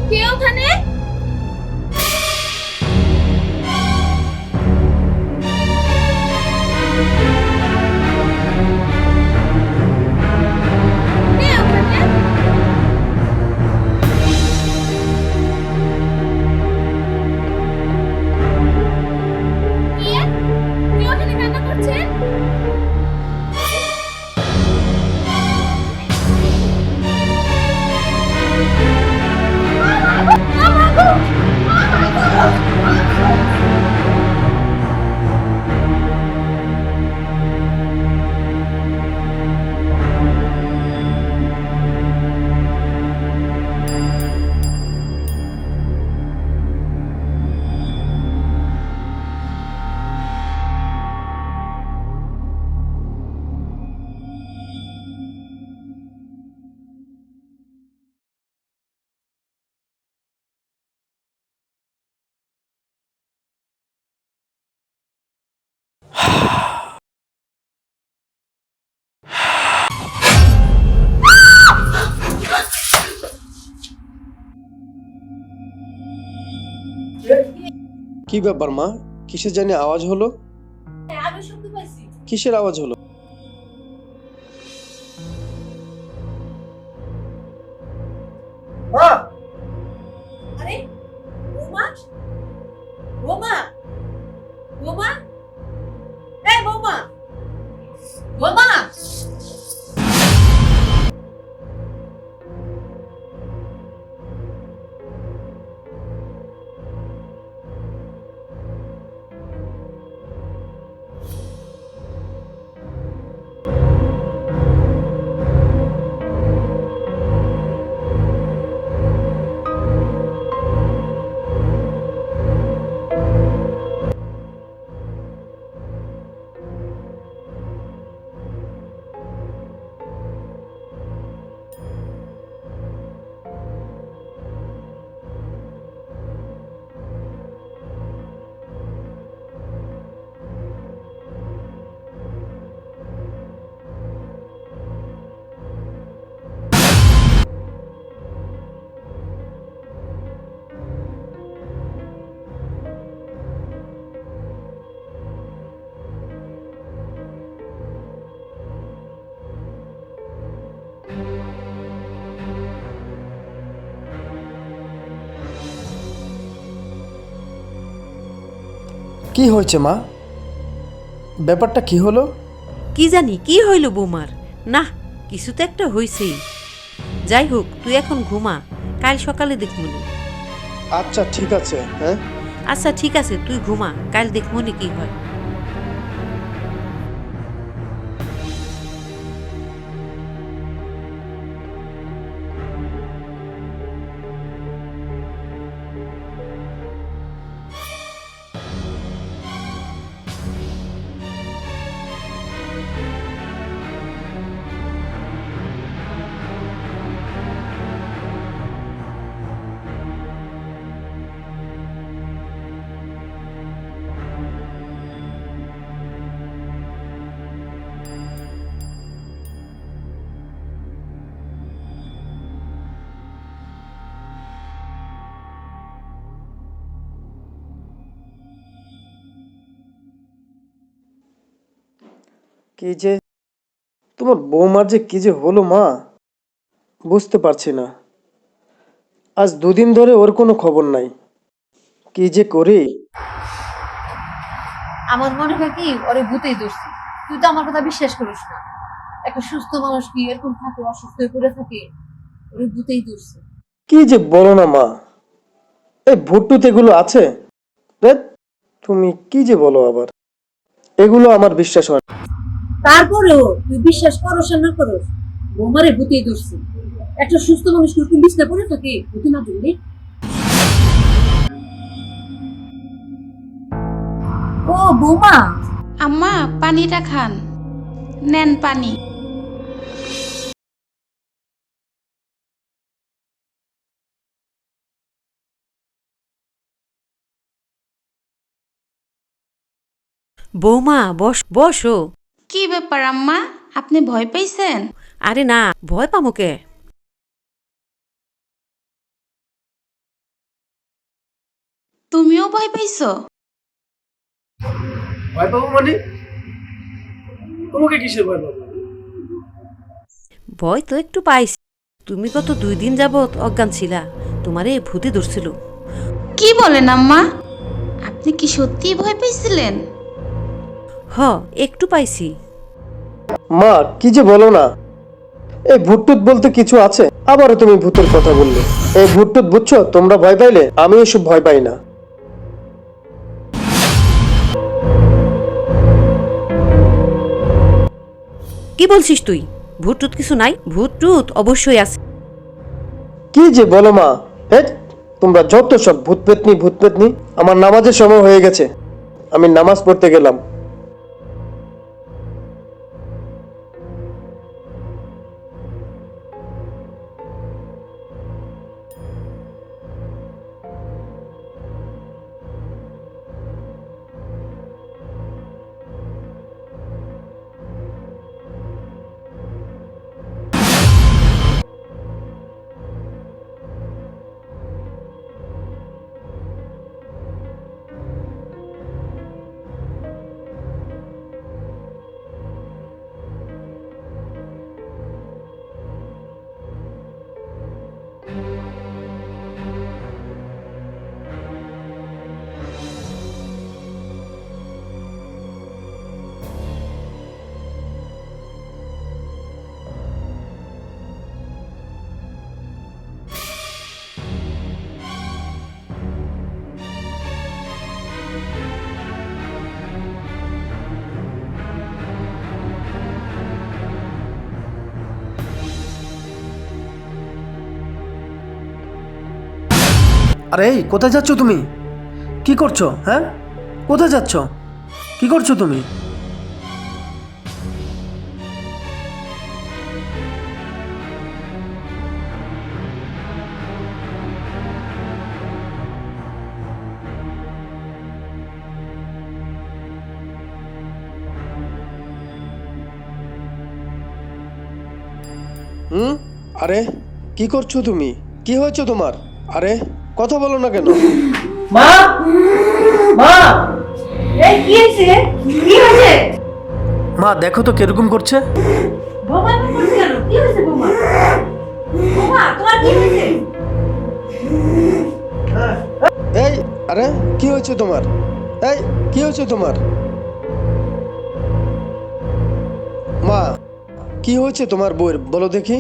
কে ওখানে? কে ওখানে? কে? কে ওখানে কান্না করছেন? কি ব্যাপার মা? কিসের জানি আওয়াজ হলো? আমি শুনতে পাইছি। কিসের আওয়াজ হলো? আরে বৌমা, বৌমা, বৌমা, এই বৌমা, বৌমা। কি হয়েছে মা? ব্যাপারটা কি হলো? কি জানি কি হইল বৌমার। না, কিছু তো একটা হইছেই। যাই হোক, তুই এখন ঘুমা, কাল সকালে দেখমনি। আচ্ছা ঠিক আছে। হ্যাঁ আচ্ছা ঠিক আছে, তুই ঘুমা, কাল দেখমনি কি হয়। কি যে তোমার বৌমার যে কি যে হলো মা, বুঝতে পারছি না। আজ দুদিন ধরে ওর কোনো খবর নাই। কি যে করি। আমার মনে হয় কি ওরে ভূতেই ধরছে। তুই তো আমার কথা বিশ্বাস করিস না। একটা সুস্থ মানুষ কি এরকম থাকে, অসুস্থ হয়ে পড়ে থাকে? ওরে ভূতেই ধরছে। কি যে বলো না মা, এই ভুট্টুতে এগুলো আছে? ধ্যাৎ, তুমি কি যে বলো আবার, এগুলো আমার বিশ্বাস হয় না। তারপরেও তুই বিশ্বাস করস আর না করস, বৌমারে ভূতেই ধরছে। একটা সুস্থ মানুষ কি এরকম বিছনা পড়ে থাকে ভূতে না ধরলে? ও বৌমা, আম্মা পানিটা খান, নেন পানি। বৌমা বস, বসো। কি ব্যাপার আম্মা, আপনি ভয় পাইছেন? আরে না, ভয় পামো কে? তুমিও ভয় পাইছো? ভয় পাবো মানে? তোমাকে কিসের ভয় পাবো? ভয় তো একটু পাইছি। তুমি কত 2 দিন যাবৎ অজ্ঞান ছিলা, তোমারে ভূতে ধরছিল। কি বলেন আম্মা? আপনি কি সত্যিই ভয় পাইছিলেন? হ, একটু পাইছি। মা কি যে বলো না, এই ভূতটুত বলতে কিছু আছে, আবারও তুমি ভূতের কথা বললে। এই ভূতটুত বুঝছো, তোমরা ভয় পাইলে আমি এসব ভয় পাই না। কি বলছিস তুই? ভূত টুত কিছু নাই? ভূত টুত অবশ্যই আছে। কি যে বলো মা, তোমরা যত সব ভূত পেতনি। আমার নামাজের সময় হয়ে গেছে, আমি নামাজ পড়তে গেলাম। আরে এই কোথায় যাচ্ছ তুমি? কি করছো? হ্যাঁ, কোথায় যাচ্ছ? কি করছো তুমি? আরে কি করছো তুমি? কি হয়েছে তোমার? আরে কথা বলো না কেন? মা, মা, এই কি হয়েছে? কি হয়েছে? মা দেখো তো কিরকম করছে। বোমা এমন করছে কেন? কি হয়েছে বোমা? বোমা তোমার কি হয়েছে? এই আরে কি হয়েছে তোমার? এই কি হয়েছে তোমার? মা কি হয়েছে তোমার বউয়ের, বলো দেখি।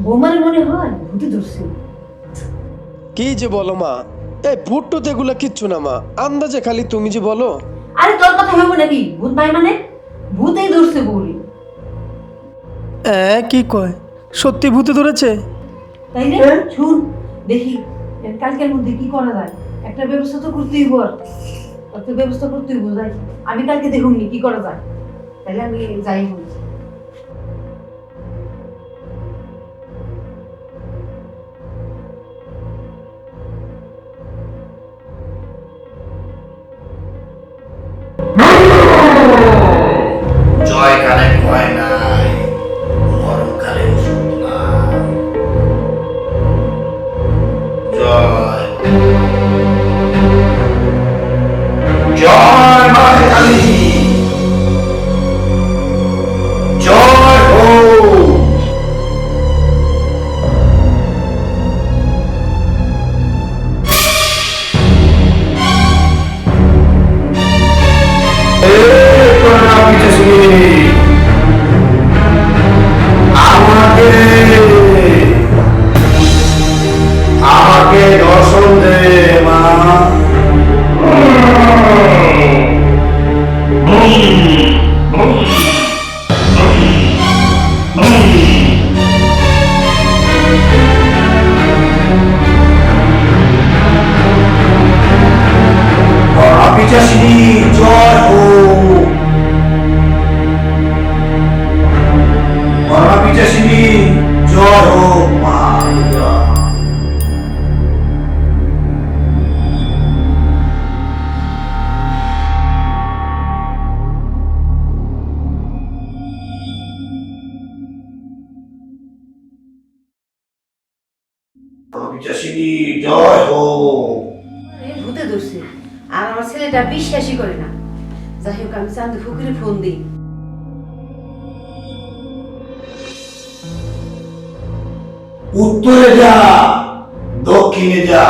বোমার মনে হয় ভূতে ধরছে। কি যে বলো মা, এই ভূত টুত এগুলা কিচ্ছু না মা, আন্দাজে খালি তুমি যে বলো। আরে তোর কথা হবে নাকি? ভূত ভাই মানে ভূতেই ধরছে বলি। কি কয়? সত্যি ভূতে ধরেছে? তাই না? শুন দেখি কালকের মধ্যে কি করা যায়, একটা ব্যবস্থা তো করতেই হবো। একটা ব্যবস্থা করতেই হবো। যাই আমি কালকে দেখুননি কি করা যায়, তাহলে আমি যাই বলছি। জয়কালে ভয় নাই, মরণকালে ওষুধ নাই। জয় জয় মা কালী, জয় হো। আমাকে আমাকে দর্শন দে মা। অবিচাসিনী জয় হো, অবিচাসিনী জয় হো মা দুর্গা। অবিচাসিনী জয় হো। ভূতে ধরছে, আর আমার ছেলেটা বিশ্বাসই করে না। যাই হোক, আমি চান্দু ফকিরে ফোন দিই। উত্তরে যা, দক্ষিণে যা,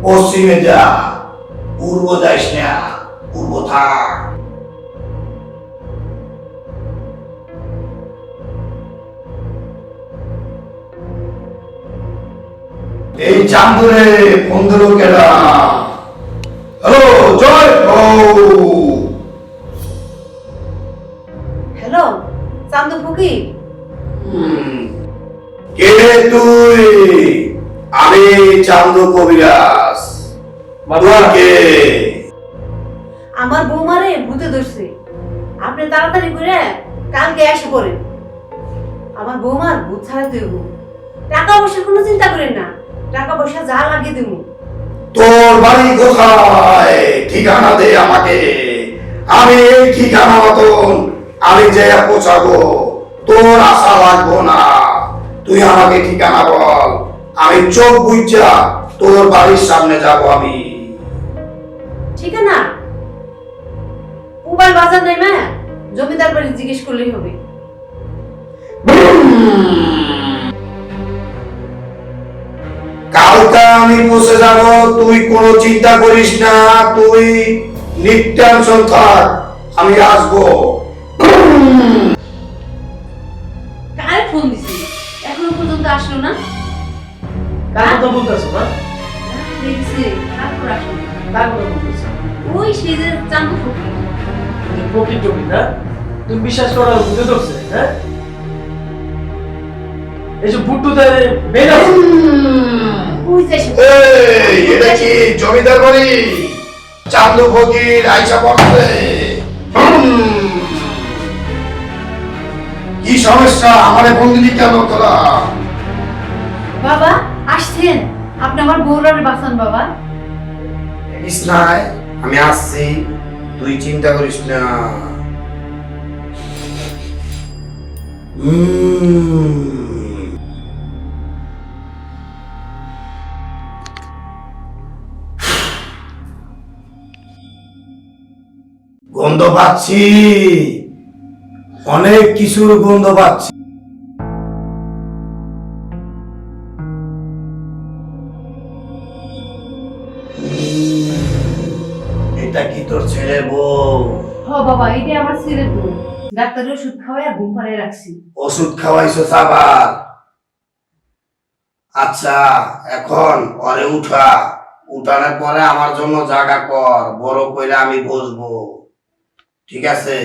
পশ্চিমে যা, পূর্ব যাইস না, পূর্ব থাক। এই চান্দুরে ফোন দিল কেডা? হ্যালো, জয় হো। হ্যালো, চান্দু ফকির। কে তুই? আমি চান্দু কবিরাজ। তুই কে? আমার বৌমারে ভূতে ধরছে, আপনি তাড়াতাড়ি করে কালকে এসে পড়েন। আমার বৌমার ভূত ছাড়াতে হইব। টাকা পয়সার কোনো চিন্তা করেন না, টাকা পয়সা যা লাগিয়ে দেবো। তোর বাড়ি কোথায়? ঠিকানা দে আমাকে, আমি এই ঠিকানা মতন আমি যে পৌঁছাবো। তোর আশা লাগবো না, তুই আমাকে ঠিকানা বল, আমি চোখ বুঝা তোর বাড়ির সামনে যাব। আমি ঠিক না? মোবাইল বাজার নেই মা, জমিদার বাড়ি জিজ্ঞেস করলেই হবে। কালকে আমি পৌঁছে যাব, তুই কোনো চিন্তা করিস না, তুই নিটেনশন থাক, আমি আসবো। কারে ফোন দিছি, এখনো পর্যন্ত আসলো না? কার কথা বলতেছো না? দেখছি, তারপর আসলো। কার কথা বলতেছো? ওই সেই যে চান্দু ফকির। যে প্রকৃত টপিক না, তুমি বিশ্বাস করো বুঝে ধরছে, হ্যাঁ? এই যে বুট্টুতে বেল আছে, ওই যে সে- এই, এটা কি জমিদার বাড়ি? চান্দু ফকির আইসা পড়ছে। কি সমস্যা? আমারে ফোন দিলি কেন তোরা? বাবা আসছেন, আপনি আমার বউরার বাঁচান বাবা। দেখিস নাই, আমি আসছি, তুই চিন্তা করিস না। গন্ধ পাচ্ছি, অনেক কিছুর গন্ধ পাচ্ছি। এটা কি তোর ছেলে বউ? হ বাবা, এটা আমার ছেলের বউ। ডাক্তারের ওষুধ খাওয়াই ঘুম পাড়ায় রাখছি। ওষুধ খাওয়াইছো আবার? আচ্ছা, এখন পরে উঠানোর পরে আমার জন্য জায়গা কর, বড় কইরা আমি বসবো, ঠিক আছে?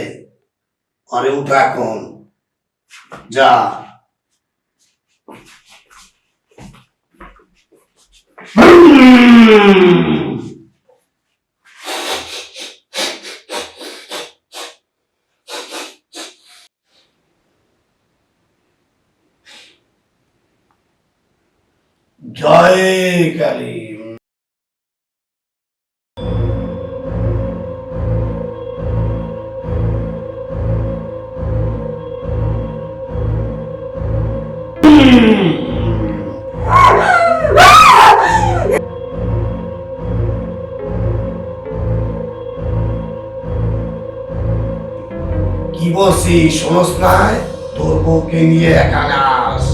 পরে উঠা এখন, যা। জয় কালী। কি বলছি শোনস নাই? তোর বউকে নিয়ে এখানে আস।